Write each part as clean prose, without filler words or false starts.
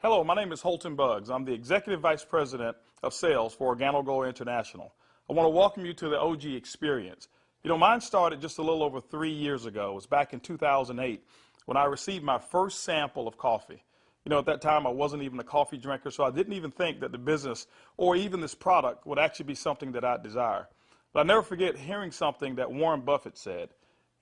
Hello, my name is Holton Buggs. I'm the Executive Vice President of Sales for OrganoGold International. I want to welcome you to the OG experience. Mine started just a little over 3 years ago. It was back in 2008 when I received my first sample of coffee. At that time, I wasn't even a coffee drinker, so I didn't even think that the business or even this product would actually be something that I'd desire. But I'll never forget hearing something that Warren Buffett said.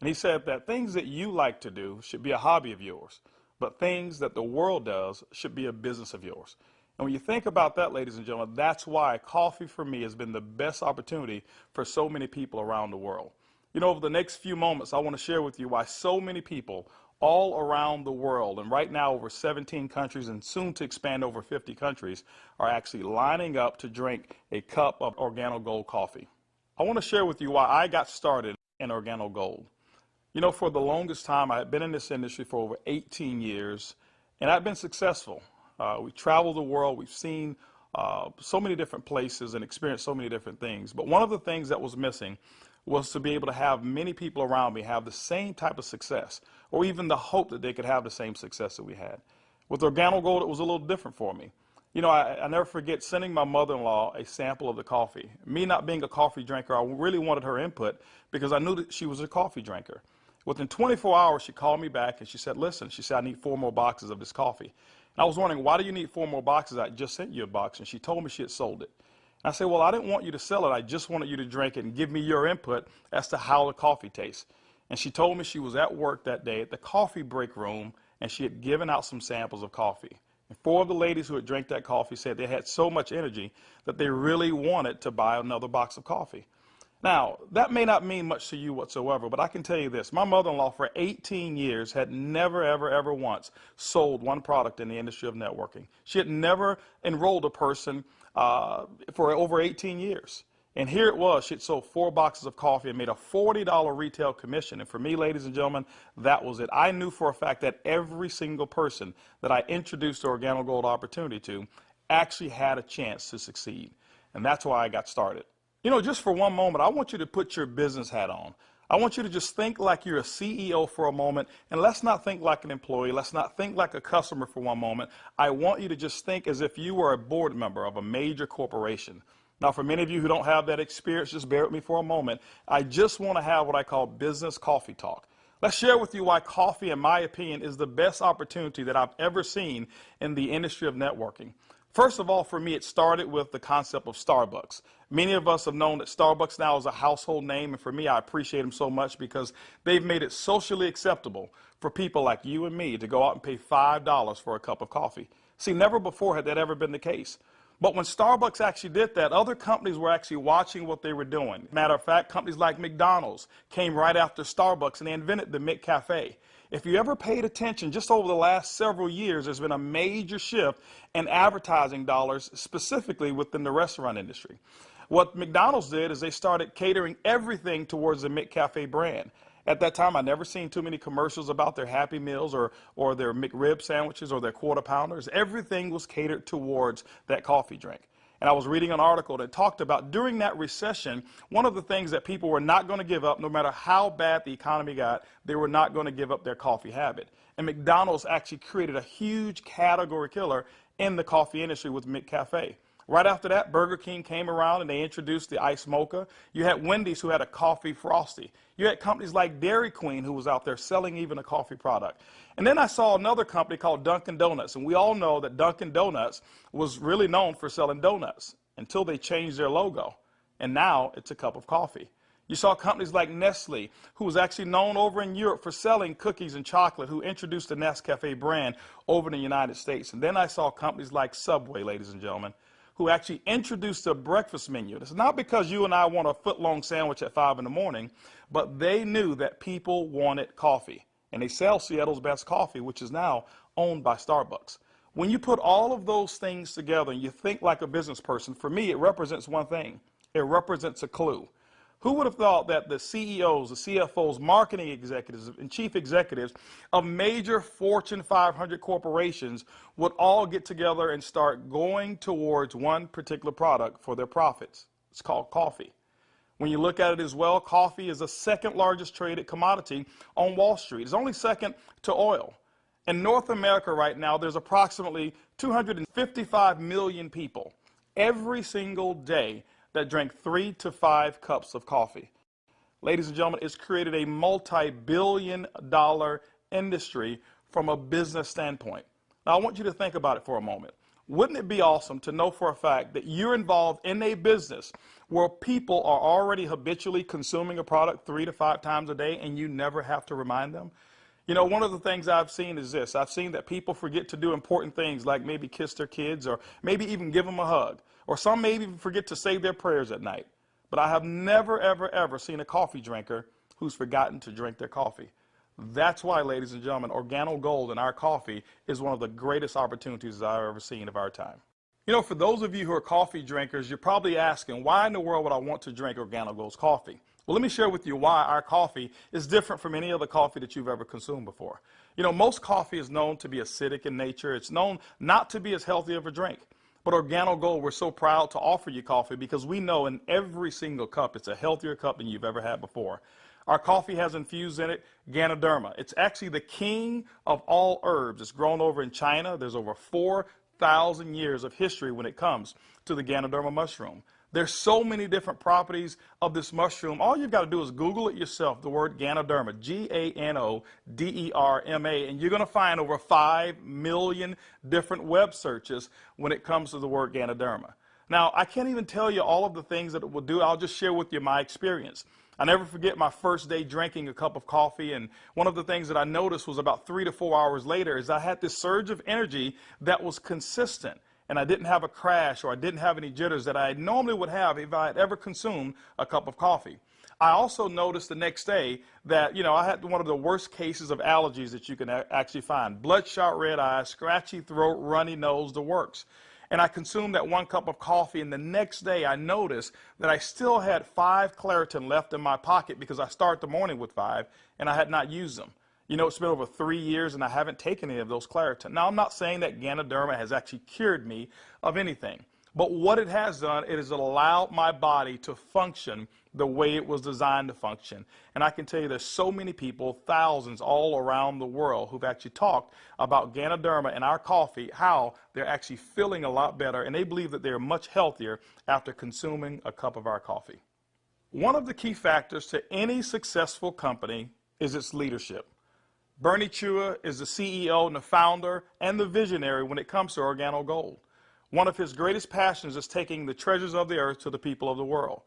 And he said that things that you like to do should be a hobby of yours, but things that the world does should be a business of yours. And when you think about that, ladies and gentlemen, that's why coffee for me has been the best opportunity for so many people around the world. Over the next few moments, I want to share with you why so many people all around the world, and right now over 17 countries and soon to expand over 50 countries, are actually lining up to drink a cup of OrganoGold coffee. I want to share with you why I got started in OrganoGold. For the longest time, I had been in this industry for over 18 years, and I've been successful. We traveled the world. We've seen so many different places and experienced so many different things. But one of the things that was missing was to be able to have many people around me have the same type of success, or even the hope that they could have the same success that we had. With OrganoGold, it was a little different for me. I never forget sending my mother-in-law a sample of the coffee. Me not being a coffee drinker, I really wanted her input because I knew that she was a coffee drinker. Within 24 hours, she called me back and she said, listen, she said, I need 4 more boxes of this coffee. And I was wondering, why do you need 4 more boxes? I just sent you a box. And she told me she had sold it. And I said, well, I didn't want you to sell it. I just wanted you to drink it and give me your input as to how the coffee tastes. And she told me she was at work that day at the coffee break room, and she had given out some samples of coffee. And 4 of the ladies who had drank that coffee said they had so much energy that they really wanted to buy another box of coffee. Now, that may not mean much to you whatsoever, but I can tell you this. My mother-in-law for 18 years had never, ever, ever once sold one product in the industry of networking. She had never enrolled a person for over 18 years. And here it was. She had sold 4 boxes of coffee and made a $40 retail commission. And for me, ladies and gentlemen, that was it. I knew for a fact that every single person that I introduced the OrganoGold opportunity to actually had a chance to succeed. And that's why I got started. Just for one moment, I want you to put your business hat on. I want you to just think like you're a CEO for a moment, and let's not think like an employee. Let's not think like a customer for one moment. I want you to just think as if you were a board member of a major corporation. Now, for many of you who don't have that experience, just bear with me for a moment. I just want to have what I call business coffee talk. Let's share with you why coffee, in my opinion, is the best opportunity that I've ever seen in the industry of networking. First of all, for me, it started with the concept of Starbucks. Many of us have known that Starbucks now is a household name, and for me, I appreciate them so much because they've made it socially acceptable for people like you and me to go out and pay $5 for a cup of coffee. See, never before had that ever been the case. But when Starbucks actually did that, other companies were actually watching what they were doing. Matter of fact, companies like McDonald's came right after Starbucks, and they invented the McCafe. If you ever paid attention, just over the last several years, there's been a major shift in advertising dollars, specifically within the restaurant industry. What McDonald's did is they started catering everything towards the McCafe brand. At that time, I'd never seen too many commercials about their Happy Meals or their McRib sandwiches or their Quarter Pounders. Everything was catered towards that coffee drink. And I was reading an article that talked about during that recession, one of the things that people were not going to give up, no matter how bad the economy got, they were not going to give up their coffee habit. And McDonald's actually created a huge category killer in the coffee industry with McCafe. Right after that, Burger King came around and they introduced the Iced Mocha. You had Wendy's who had a coffee frosty. You had companies like Dairy Queen who was out there selling even a coffee product. And then I saw another company called Dunkin' Donuts. And we all know that Dunkin' Donuts was really known for selling donuts until they changed their logo. And now it's a cup of coffee. You saw companies like Nestle, who was actually known over in Europe for selling cookies and chocolate, who introduced the Nescafe brand over in the United States. And then I saw companies like Subway, ladies and gentlemen, who actually introduced a breakfast menu. It's not because you and I want a foot-long sandwich at 5 in the morning, but they knew that people wanted coffee. And they sell Seattle's Best Coffee, which is now owned by Starbucks. When you put all of those things together and you think like a business person, for me, it represents one thing. It represents a clue. Who would have thought that the CEOs, the CFOs, marketing executives, and chief executives of major Fortune 500 corporations would all get together and start going towards one particular product for their profits? It's called coffee. When you look at it as well, coffee is the second largest traded commodity on Wall Street. It's only second to oil. In North America right now, there's approximately 255 million people every single day that drink 3 to 5 cups of coffee. Ladies and gentlemen, it's created a multi-billion-dollar industry from a business standpoint. Now, I want you to think about it for a moment. Wouldn't it be awesome to know for a fact that you're involved in a business where people are already habitually consuming a product 3 to 5 times a day and you never have to remind them? You know, one of the things I've seen is this. I've seen that people forget to do important things like maybe kiss their kids or maybe even give them a hug. Or some maybe even forget to say their prayers at night. But I have never, ever, ever seen a coffee drinker who's forgotten to drink their coffee. That's why, ladies and gentlemen, OrganoGold in our coffee is one of the greatest opportunities I've ever seen of our time. You know, for those of you who are coffee drinkers, you're probably asking, why in the world would I want to drink OrganoGold's coffee? Well, let me share with you why our coffee is different from any other coffee that you've ever consumed before. You know, most coffee is known to be acidic in nature. It's known not to be as healthy of a drink. But OrganoGold, we're so proud to offer you coffee because we know in every single cup it's a healthier cup than you've ever had before. Our coffee has infused in it Ganoderma. It's actually the king of all herbs. It's grown over in China. There's over 4,000 years of history when it comes to the Ganoderma mushroom. There's so many different properties of this mushroom. All you've got to do is Google it yourself, the word Ganoderma, Ganoderma, and you're going to find over 5 million different web searches when it comes to the word Ganoderma. Now, I can't even tell you all of the things that it will do. I'll just share with you my experience. I never forget my first day drinking a cup of coffee, and one of the things that I noticed was about 3 to 4 hours later is I had this surge of energy that was consistent, and I didn't have a crash or I didn't have any jitters that I normally would have if I had ever consumed a cup of coffee. I also noticed the next day that, you know, I had one of the worst cases of allergies that you can actually find. Bloodshot red eyes, scratchy throat, runny nose, the works. And I consumed that 1 cup of coffee, and the next day I noticed that I still had 5 Claritin left in my pocket because I start the morning with 5 and I had not used them. You know, it's been over 3 years and I haven't taken any of those Claritin. Now, I'm not saying that Ganoderma has actually cured me of anything, but what it has done, it has allowed my body to function the way it was designed to function. And I can tell you there's so many people, thousands all around the world, who've actually talked about Ganoderma and our coffee, how they're actually feeling a lot better, and they believe that they're much healthier after consuming a cup of our coffee. One of the key factors to any successful company is its leadership. Bernie Chua is the CEO and the founder and the visionary when it comes to OrganoGold. One of his greatest passions is taking the treasures of the earth to the people of the world.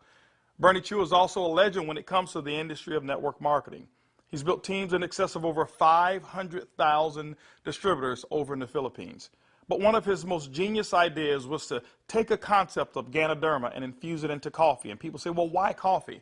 Bernie Chua is also a legend when it comes to the industry of network marketing. He's built teams in excess of over 500,000 distributors over in the Philippines. But one of his most genius ideas was to take a concept of Ganoderma and infuse it into coffee. And people say, well, why coffee?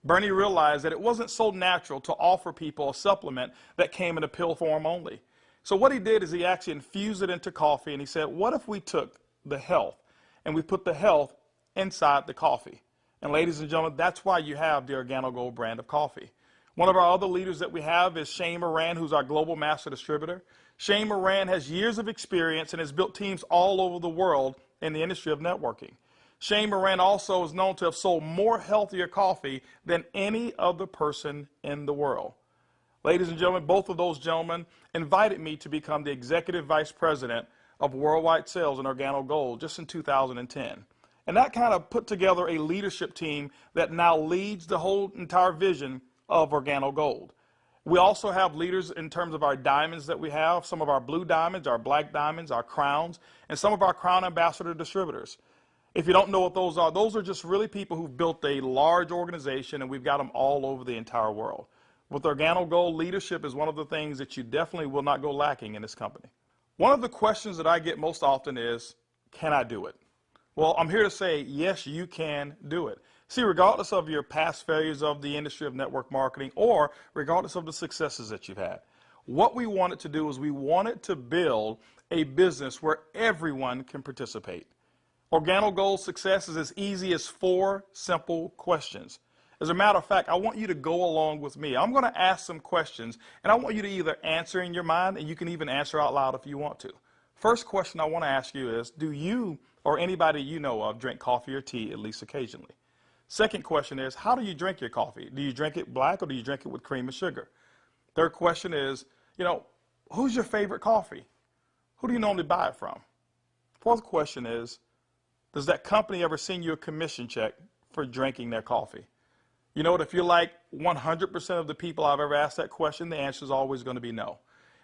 Bernie realized that it wasn't so natural to offer people a supplement that came in a pill form only. So what he did is he actually infused it into coffee, and he said, what if we took the health and we put the health inside the coffee? And ladies and gentlemen, that's why you have the OrganoGold brand of coffee. One of our other leaders that we have is Shane Moran, who's our global master distributor. Shane Moran has years of experience and has built teams all over the world in the industry of networking. Shane Moran also is known to have sold more healthier coffee than any other person in the world. Ladies and gentlemen, both of those gentlemen invited me to become the Executive Vice President of Worldwide Sales in OrganoGold just in 2010. And that kind of put together a leadership team that now leads the whole entire vision of OrganoGold. We also have leaders in terms of our diamonds that we have, some of our blue diamonds, our black diamonds, our crowns, and some of our crown ambassador distributors. If you don't know what those are just really people who've built a large organization, and we've got them all over the entire world. With OrganoGold, leadership is one of the things that you definitely will not go lacking in this company. One of the questions that I get most often is, can I do it? Well, I'm here to say, yes, you can do it. See, regardless of your past failures of the industry of network marketing or regardless of the successes that you've had, what we wanted to do is we wanted to build a business where everyone can participate. OrganoGold's success is as easy as 4 simple questions. As a matter of fact, I want you to go along with me. I'm going to ask some questions, and I want you to either answer in your mind, and you can even answer out loud if you want to. First question I want to ask you is, do you or anybody you know of drink coffee or tea at least occasionally? Second question is, how do you drink your coffee? Do you drink it black or do you drink it with cream and sugar? Third question is, Who's your favorite coffee? Who do you normally buy it from? Fourth question is, does that company ever send you a commission check for drinking their coffee? You know what, if you're like 100% of the people I've ever asked that question, the answer is always going to be no.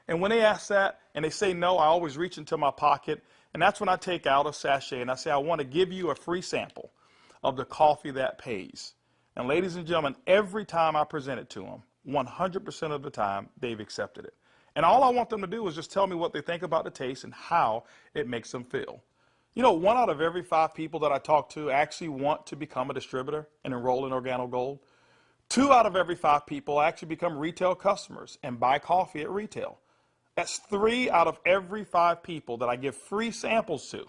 And when they ask that and they say no, I always reach into my pocket, and that's when I take out a sachet and I say, I want to give you a free sample of the coffee that pays. And ladies and gentlemen, every time I present it to them, 100% of the time, they've accepted it. And all I want them to do is just tell me what they think about the taste and how it makes them feel. You know, 1 out of every 5 people that I talk to actually want to become a distributor and enroll in OrganoGold. 2 out of every 5 people actually become retail customers and buy coffee at retail. That's 3 out of every 5 people that I give free samples to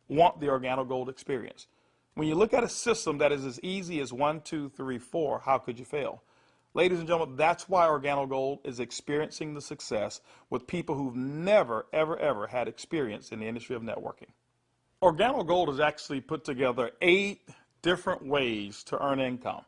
want the OrganoGold experience. When you look at a system that is as easy as 1, 2, 3, 4, how could you fail? Ladies and gentlemen, that's why OrganoGold is experiencing the success with people who've never, ever, ever had experience in the industry of networking. OrganoGold has actually put together 8 different ways to earn income.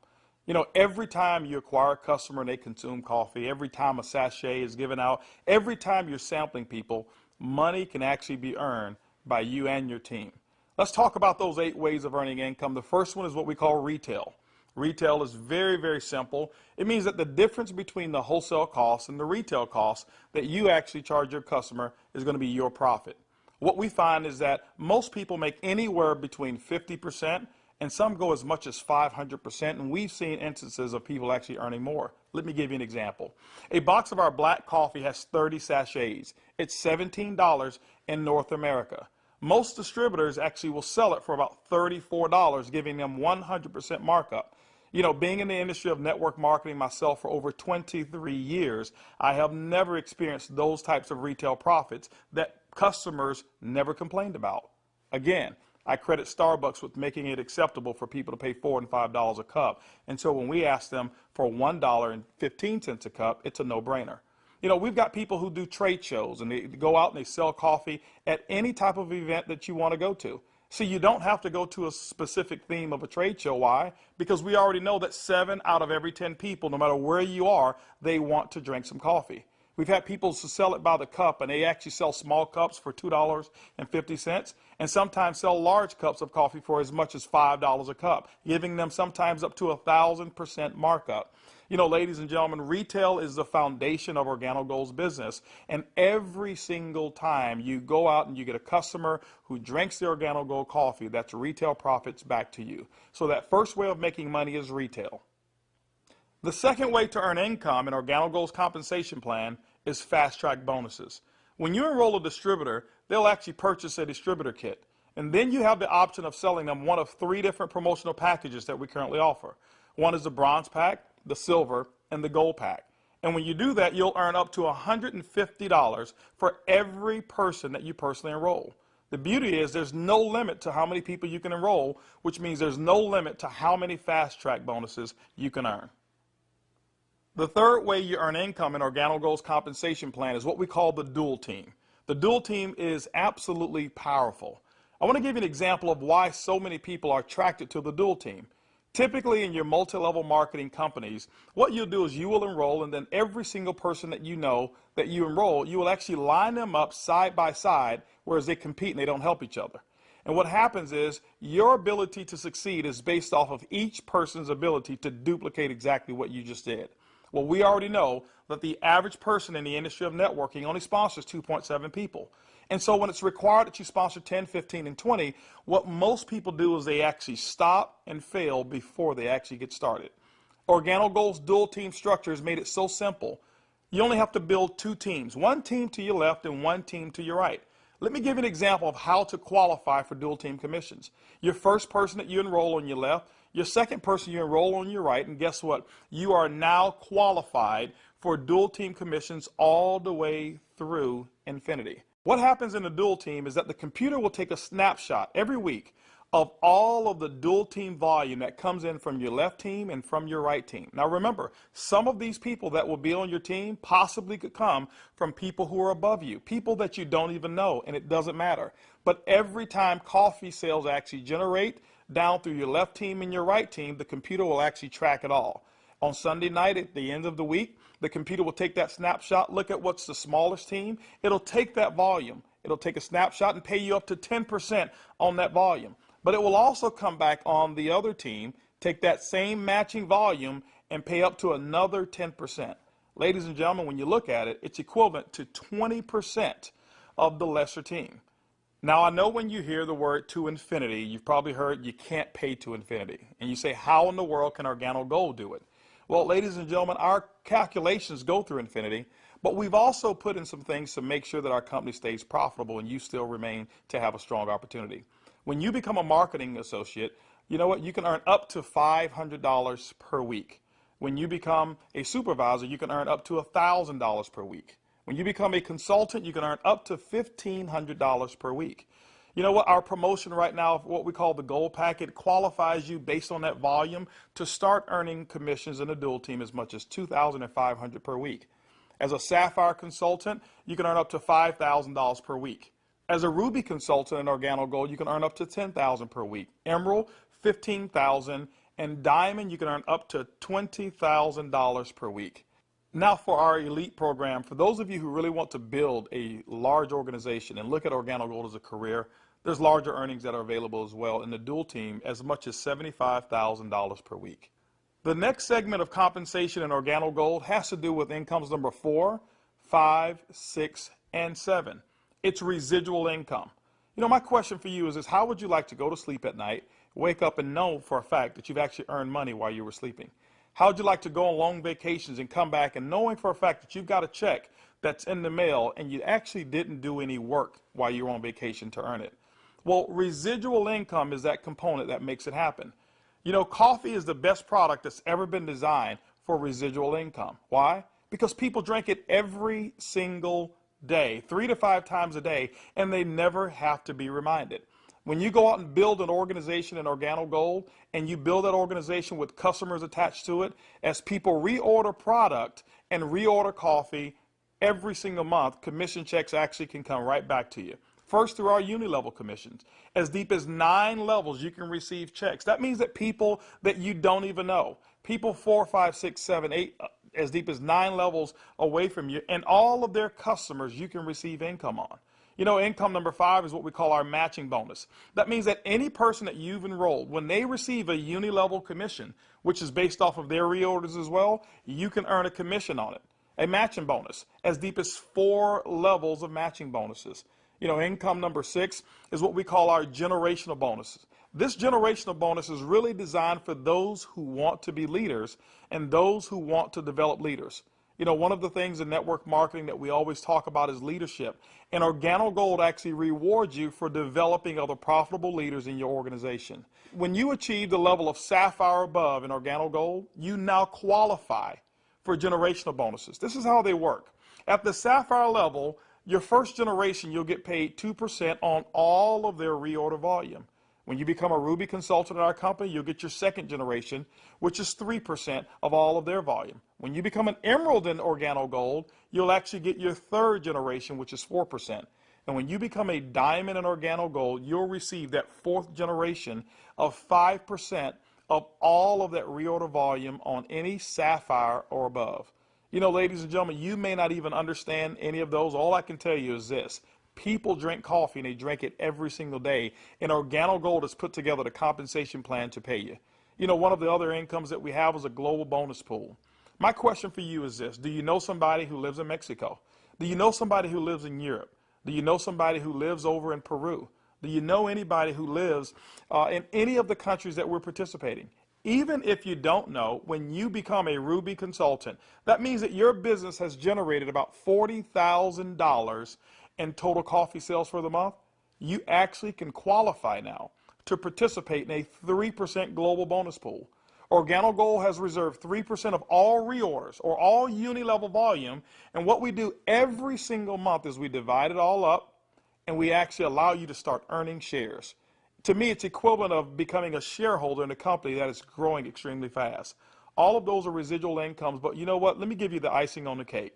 You know, every time you acquire a customer and they consume coffee, every time a sachet is given out, every time you're sampling people, money can actually be earned by you and your team. Let's talk about those 8 ways of earning income. The first one is what we call retail. Retail is very, very simple. It means that the difference between the wholesale cost and the retail cost that you actually charge your customer is going to be your profit. What we find is that most people make anywhere between 50% and some go as much as 500%, and we've seen instances of people actually earning more. Let me give you an example. A box of our black coffee has 30 sachets. It's $17 in North America. Most distributors actually will sell it for about $34, giving them 100% markup. You know, being in the industry of network marketing myself for over 23 years, I have never experienced those types of retail profits that customers never complained about. Again, I credit Starbucks with making it acceptable for people to pay $4 and $5 a cup. And so when we ask them for $1.15 a cup, it's a no-brainer. You know, we've got people who do trade shows and they go out and they sell coffee at any type of event that you want to go to. See, you don't have to go to a specific theme of a trade show. Why? Because we already know that 7 out of every 10 people, no matter where you are, they want to drink some coffee. We've had people to sell it by the cup, and they actually sell small cups for $2.50, and sometimes sell large cups of coffee for as much as $5 a cup, giving them sometimes up to 1,000% markup. You know, ladies and gentlemen, retail is the foundation of OrganoGold's business, and every single time you go out and you get a customer who drinks the OrganoGold coffee, that's retail profits back to you. So that first way of making money is retail. The second way to earn income in OrganoGold's compensation plan is fast track bonuses. When you enroll a distributor, they'll actually purchase a distributor kit. And then you have the option of selling them one of 3 different promotional packages that we currently offer. One is the bronze pack, the silver, and the gold pack. And when you do that, you'll earn up to $150 for every person that you personally enroll. The beauty is there's no limit to how many people you can enroll, which means there's no limit to how many fast track bonuses you can earn. The third way you earn income in OrganoGold's compensation plan is what we call the dual team. The dual team is absolutely powerful. I want to give you an example of why so many people are attracted to the dual team. Typically in your multi-level marketing companies, what you'll do is you will enroll, and then every single person that you know that you enroll, you will actually line them up side by side, whereas they compete and they don't help each other. And what happens is your ability to succeed is based off of each person's ability to duplicate exactly what you just did. Well, we already know that the average person in the industry of networking only sponsors 2.7 people. And so when it's required that you sponsor 10, 15, and 20, what most people do is they actually stop and fail before they actually get started. OrganoGold's dual team structure has made it so simple. You only have to build 2 teams, 1 team to your left and 1 team to your right. Let me give you an example of how to qualify for dual team commissions. Your first person that you enroll on your left, your second person you enroll on your right, and guess what? You are now qualified for dual team commissions all the way through infinity. What happens in a dual team is that the computer will take a snapshot every week of all of the dual team volume that comes in from your left team and from your right team. Now remember, some of these people that will be on your team possibly could come from people who are above you, people that you don't even know, and it doesn't matter. But every time coffee sales actually generate down through your left team and your right team, the computer will actually track it all. On Sunday night at the end of the week, the computer will take that snapshot, look at what's the smallest team. It'll take that volume. It'll take a snapshot and pay you up to 10% on that volume. But it will also come back on the other team, take that same matching volume and pay up to another 10%. Ladies and gentlemen, when you look at it, it's equivalent to 20% of the lesser team. Now, I know when you hear the word to infinity, you've probably heard you can't pay to infinity. And you say, how in the world can OrganoGold do it? Well, ladies and gentlemen, our calculations go through infinity, but we've also put in some things to make sure that our company stays profitable and you still remain to have a strong opportunity. When you become a marketing associate, you know what? You can earn up to $500 per week. When you become a supervisor, you can earn up to $1,000 per week. When you become a consultant, you can earn up to $1,500 per week. You know what? Our promotion right now, what we call the Gold Packet, qualifies you based on that volume to start earning commissions in a dual team as much as $2,500 per week. As a Sapphire consultant, you can earn up to $5,000 per week. As a Ruby consultant in OrganoGold, you can earn up to $10,000 per week. Emerald, $15,000, and Diamond, you can earn up to $20,000 per week. Now for our elite program, for those of you who really want to build a large organization and look at OrganoGold as a career, there's larger earnings that are available as well in the dual team, as much as $75,000 per week. The next segment of compensation in OrganoGold has to do with incomes number 4, 5, 6, and 7. It's residual income. You know, my question for you is how would you like to go to sleep at night, wake up and know for a fact that you've actually earned money while you were sleeping? How would you like to go on long vacations and come back and knowing for a fact that you've got a check that's in the mail and you actually didn't do any work while you were on vacation to earn it? Well, residual income is that component that makes it happen. You know, coffee is the best product that's ever been designed for residual income. Why? Because people drink it every single day, 3 to 5 times a day, and they never have to be reminded. When you go out and build an organization in OrganoGold and you build that organization with customers attached to it, as people reorder product and reorder coffee every single month, commission checks actually can come right back to you. First, through our uni-level commissions. As deep as 9 levels, you can receive checks. That means that people that you don't even know, people 4, 5, 6, 7, 8, as deep as 9 levels away from you, and all of their customers you can receive income on. You know, income number 5 is what we call our matching bonus. That means that any person that you've enrolled, when they receive a uni-level commission, which is based off of their reorders as well, you can earn a commission on it. A matching bonus, as deep as 4 levels of matching bonuses. You know, income number 6 is what we call our generational bonuses. This generational bonus is really designed for those who want to be leaders and those who want to develop leaders. You know, one of the things in network marketing that we always talk about is leadership. And OrganoGold actually rewards you for developing other profitable leaders in your organization. When you achieve the level of Sapphire above in OrganoGold, you now qualify for generational bonuses. This is how they work. At the Sapphire level, your first generation, you'll get paid 2% on all of their reorder volume. When you become a Ruby consultant in our company, you'll get your second generation, which is 3% of all of their volume. When you become an Emerald in OrganoGold, you'll actually get your third generation, which is 4%. And when you become a Diamond in OrganoGold, you'll receive that fourth generation of 5% of all of that reorder volume on any Sapphire or above. You know, ladies and gentlemen, you may not even understand any of those. All I can tell you is this. People drink coffee and they drink it every single day. And OrganoGold has put together the compensation plan to pay you. You know, one of the other incomes that we have is a global bonus pool. My question for you is this. Do you know somebody who lives in Mexico? Do you know somebody who lives in Europe? Do you know somebody who lives over in Peru? Do you know anybody who lives in any of the countries that we're participating? Even if you don't know, when you become a Ruby consultant, that means that your business has generated about $40,000 in total coffee sales for the month. You actually can qualify now to participate in a 3% global bonus pool. OrganoGold has reserved 3% of all reorders or all uni-level volume, and what we do every single month is we divide it all up and we actually allow you to start earning shares. To me, it's equivalent of becoming a shareholder in a company that is growing extremely fast. All of those are residual incomes, but you know what? Let me give you the icing on the cake.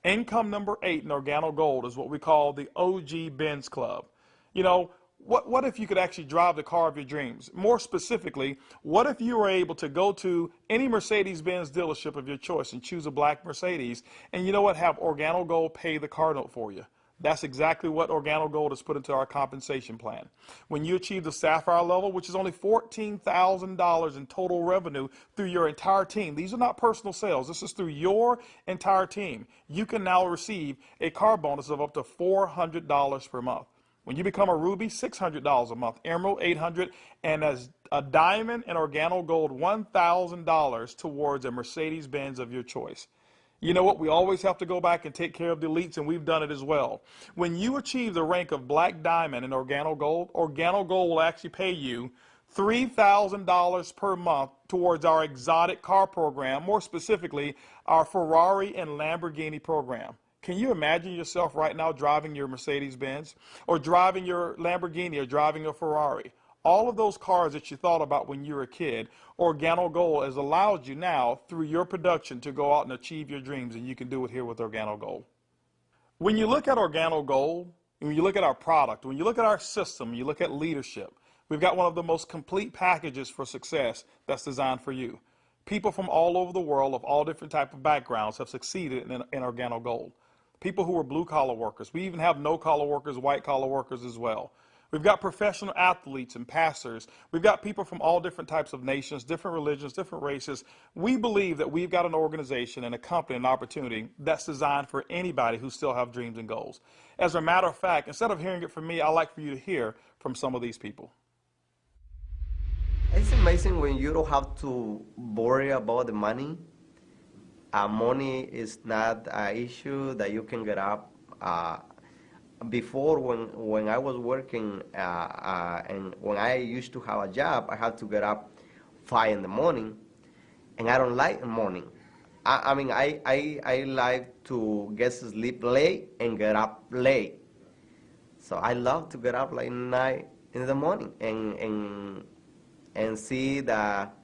Income number 8 in OrganoGold is what we call the OG Benz Club. You know, What if you could actually drive the car of your dreams? More specifically, what if you were able to go to any Mercedes-Benz dealership of your choice and choose a black Mercedes, and you know what, have OrganoGold pay the car note for you? That's exactly what OrganoGold has put into our compensation plan. When you achieve the Sapphire level, which is only $14,000 in total revenue through your entire team, these are not personal sales, this is through your entire team, you can now receive a car bonus of up to $400 per month. When you become a Ruby, $600 a month, Emerald, $800, and as a Diamond and OrganoGold, $1,000 towards a Mercedes-Benz of your choice. You know what? We always have to go back and take care of the elites, and we've done it as well. When you achieve the rank of Black Diamond in OrganoGold, OrganoGold will actually pay you $3,000 per month towards our exotic car program, more specifically, our Ferrari and Lamborghini program. Can you imagine yourself right now driving your Mercedes-Benz, or driving your Lamborghini, or driving a Ferrari? All of those cars that you thought about when you were a kid, OrganoGold has allowed you now, through your production, to go out and achieve your dreams, and you can do it here with OrganoGold. When you look at OrganoGold, when you look at our product, when you look at our system, you look at leadership, we've got one of the most complete packages for success that's designed for you. People from all over the world of all different types of backgrounds have succeeded in OrganoGold. People who are blue-collar workers. We even have no-collar workers, white-collar workers as well. We've got professional athletes and pastors. We've got people from all different types of nations, different religions, different races. We believe that we've got an organization and a company, an opportunity that's designed for anybody who still have dreams and goals. As a matter of fact, instead of hearing it from me, I'd like for you to hear from some of these people. It's amazing when you don't have to worry about the money. Money is not an issue that you can get up. Before, when I was working and when I used to have a job, I had to get up 5 in the morning, and I don't like the morning. I mean, I like to get to sleep late and get up late. So I love to get up like 9 in the morning and see that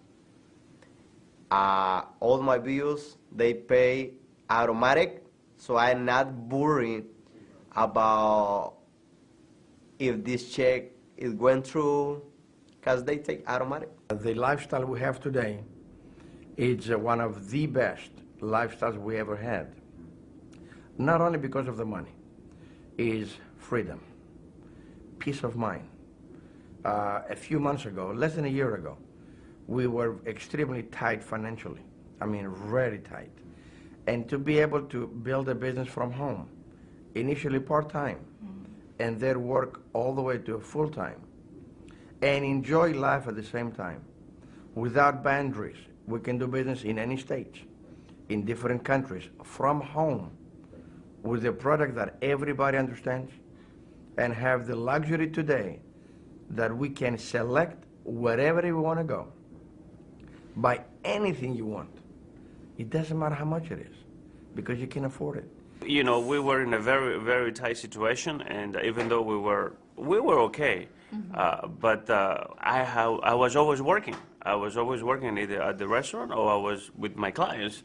all my bills, they pay automatic, so I'm not worried about if this check is going through, because they take automatic. The lifestyle we have today is one of the best lifestyles we ever had. Not only because of the money, is freedom, peace of mind. A few months ago, less than a year ago, we were extremely tight financially. I mean, really tight. And to be able to build a business from home, initially part-time, and then work all the way to full-time, and enjoy life at the same time, without boundaries. We can do business in any state, in different countries, from home, with a product that everybody understands, and have the luxury today that we can select wherever we want to go, buy anything you want. It doesn't matter how much it is, because you can afford it. You know, we were in a very, very tight situation, and even though we were okay, but I was always working. I was always working either at the restaurant or I was with my clients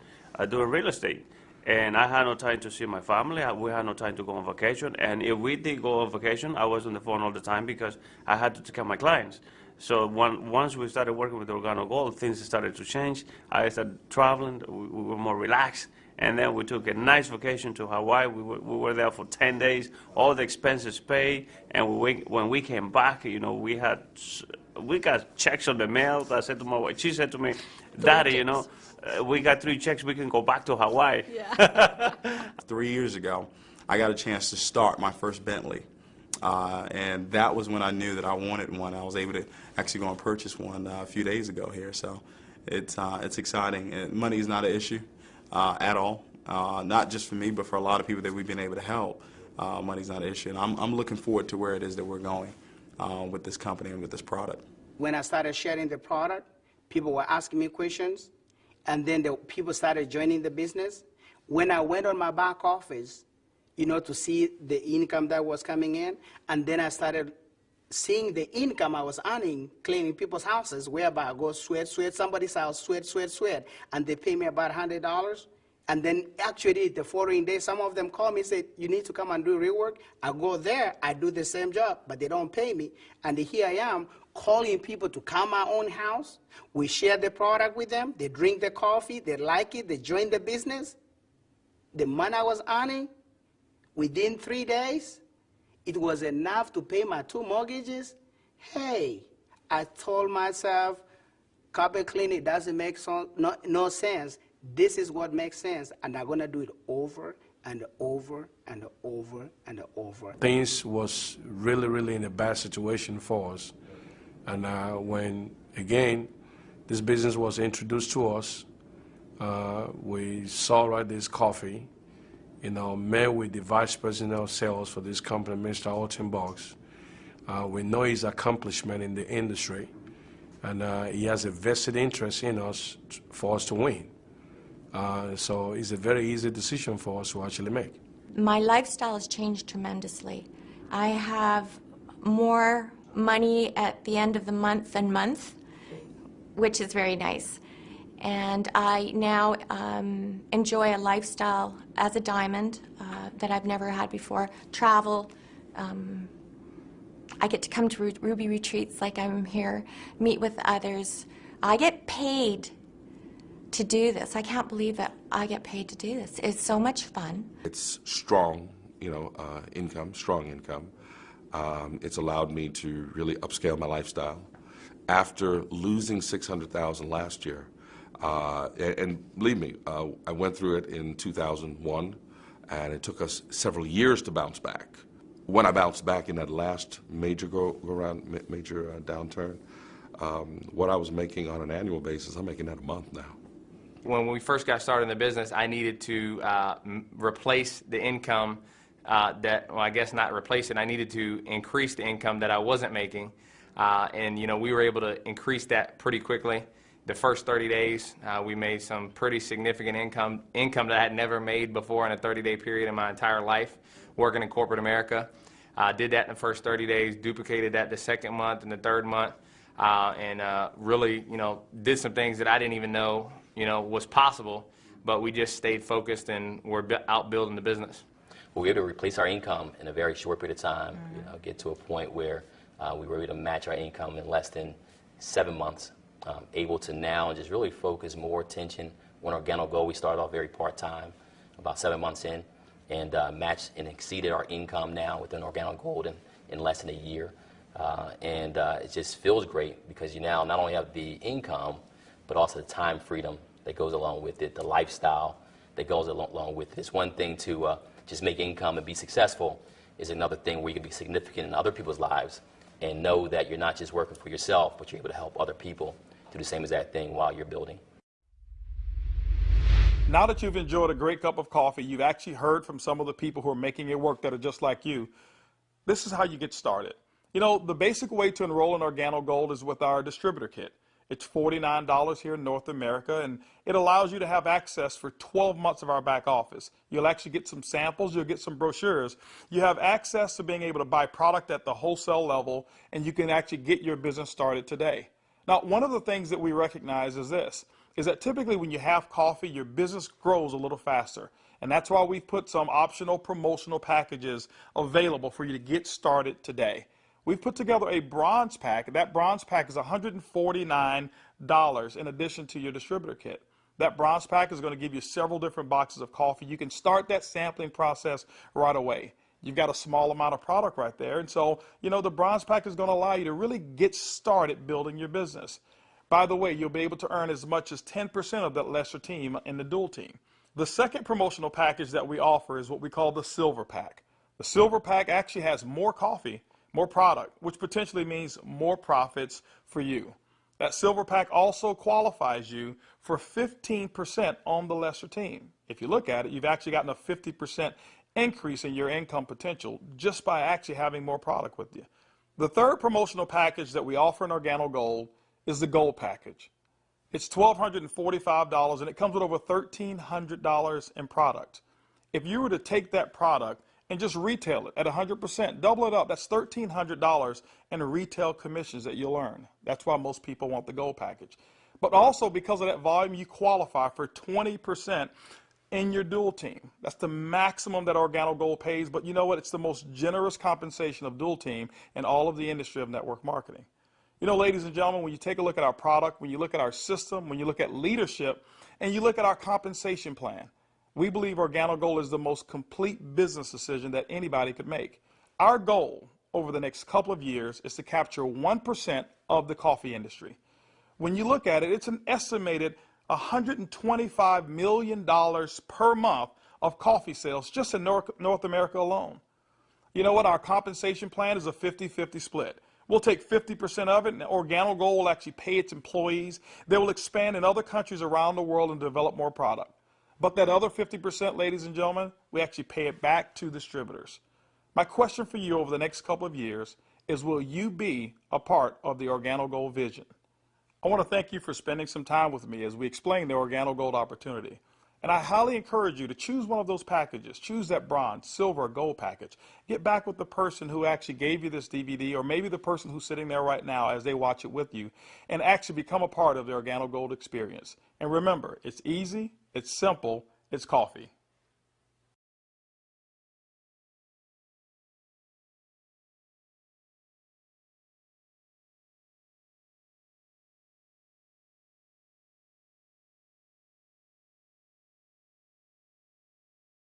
doing real estate. And I had no time to see my family. We had no time to go on vacation. And if we did go on vacation, I was on the phone all the time because I had to take care of my clients. So once we started working with OrganoGold, things started to change. I started traveling. We were more relaxed. And then we took a nice vacation to Hawaii. We were there for 10 days, all the expenses paid. And when we came back, you know, we got checks on the mail. I said to my wife, she said to me, Daddy, you know, we got 3 checks, we can go back to Hawaii. Yeah. 3 years ago, I got a chance to start my first Bentley. And that was when I knew that I wanted one. I was able to actually go and purchase one a few days ago here. So it's exciting. And money is not an issue at all. Not just for me, but for a lot of people that we've been able to help. Money's not an issue. And I'm looking forward to where it is that we're going with this company and with this product. When I started sharing the product, people were asking me questions. And then the people started joining the business. When I went on my back office, you know, to see the income that was coming in, and then I started seeing the income I was earning cleaning people's houses, whereby I go sweat somebody's house, sweat, and they pay me about $100. And then actually the following day, some of them call me and say, you need to come and do rework. I go there, I do the same job, but they don't pay me. And here I am calling people to come my own house. We share the product with them. They drink the coffee, they like it, they join the business. The money I was earning, within 3 days, it was enough to pay my 2 mortgages. Hey, I told myself, carpet cleaning doesn't make no sense. This is what makes sense, and I'm gonna do it over and over and over and over. Things was really in a bad situation for us. And when, again, this business was introduced to us, we saw this coffee, met with the vice president of sales for this company, Mr. Alton Boggs. We know his accomplishment in the industry, and he has a vested interest in us for us to win. So it's a very easy decision for us to actually make. My lifestyle has changed tremendously. I have more money at the end of the month, which is very nice. And I now enjoy a lifestyle as a diamond that I've never had before. Travel. I get to come to Ruby retreats like I'm here, meet with others. I get paid to do this. I can't believe that I get paid to do this. It's so much fun. It's strong, income, strong income. It's allowed me to really upscale my lifestyle. After losing $600,000 last year, and believe me, I went through it in 2001, and it took us several years to bounce back. When I bounced back in that last major downturn, what I was making on an annual basis, I'm making that a month now. When we first got started in the business, I needed to replace the income I guess not replace it. I needed to increase the income that I wasn't making. And we were able to increase that pretty quickly. The first 30 days, we made some pretty significant income that I had never made before in a 30-day period in my entire life working in corporate America. Did that in the first 30 days, duplicated that the second month and the third month, and really, did some things that I didn't even know, was possible, but we just stayed focused and we're out building the business. Well, we were able to replace our income in a very short period of time, get to a point where we were able to match our income in less than 7 months, able to now just really focus more attention on OrganoGold. We started off very part-time, about 7 months in, and matched and exceeded our income now within OrganoGold in less than a year. And it just feels great because you now not only have the income, but also the time freedom that goes along with it, the lifestyle that goes along with it. It's one thing to just make income and be successful. Is another thing where you can be significant in other people's lives and know that you're not just working for yourself, but you're able to help other people do the same exact thing while you're building. Now that you've enjoyed a great cup of coffee, you've actually heard from some of the people who are making it work that are just like you. This is how you get started. The basic way to enroll in OrganoGold is with our distributor kit. It's $49 here in North America, and it allows you to have access for 12 months of our back office. You'll actually get some samples, you'll get some brochures. You have access to being able to buy product at the wholesale level, and you can actually get your business started today. Now, one of the things that we recognize is this, is that typically when you have coffee, your business grows a little faster. And that's why we've put some optional promotional packages available for you to get started today. We've put together a bronze pack. That bronze pack is $149 in addition to your distributor kit. That bronze pack is going to give you several different boxes of coffee. You can start that sampling process right away. You've got a small amount of product right there. And so, the bronze pack is going to allow you to really get started building your business. By the way, you'll be able to earn as much as 10% of that lesser team in the dual team. The second promotional package that we offer is what we call the silver pack. The silver pack actually has more coffee, more product, which potentially means more profits for you. That silver pack also qualifies you for 15% on the lesser team. If you look at it, you've actually gotten a 50% increase in your income potential just by actually having more product with you. The third promotional package that we offer in OrganoGold is the gold package. It's $1,245 and it comes with over $1,300 in product. If you were to take that product and just retail it at 100%, double it up, that's $1,300 in retail commissions that you'll earn. That's why most people want the gold package. But also because of that volume, you qualify for 20% in your dual team. That's the maximum that OrganoGold pays, but you know what? It's the most generous compensation of dual team in all of the industry of network marketing. You know, ladies and gentlemen, when you take a look at our product, when you look at our system, when you look at leadership, and you look at our compensation plan, we believe OrganoGold is the most complete business decision that anybody could make. Our goal over the next couple of years is to capture 1% of the coffee industry. When you look at it, it's an estimated $125 million per month of coffee sales just in North America alone. You know what? Our compensation plan is a 50-50 split. We'll take 50% of it, and OrganoGold will actually pay its employees. They will expand in other countries around the world and develop more product. But that other 50%, ladies and gentlemen, we actually pay it back to distributors. My question for you over the next couple of years is, will you be a part of the OrganoGold vision? I want to thank you for spending some time with me as we explain the OrganoGold opportunity. And I highly encourage you to choose one of those packages. Choose that bronze, silver, or gold package. Get back with the person who actually gave you this DVD, or maybe the person who's sitting there right now as they watch it with you, and actually become a part of the OrganoGold experience. And remember, it's easy, it's simple, it's coffee.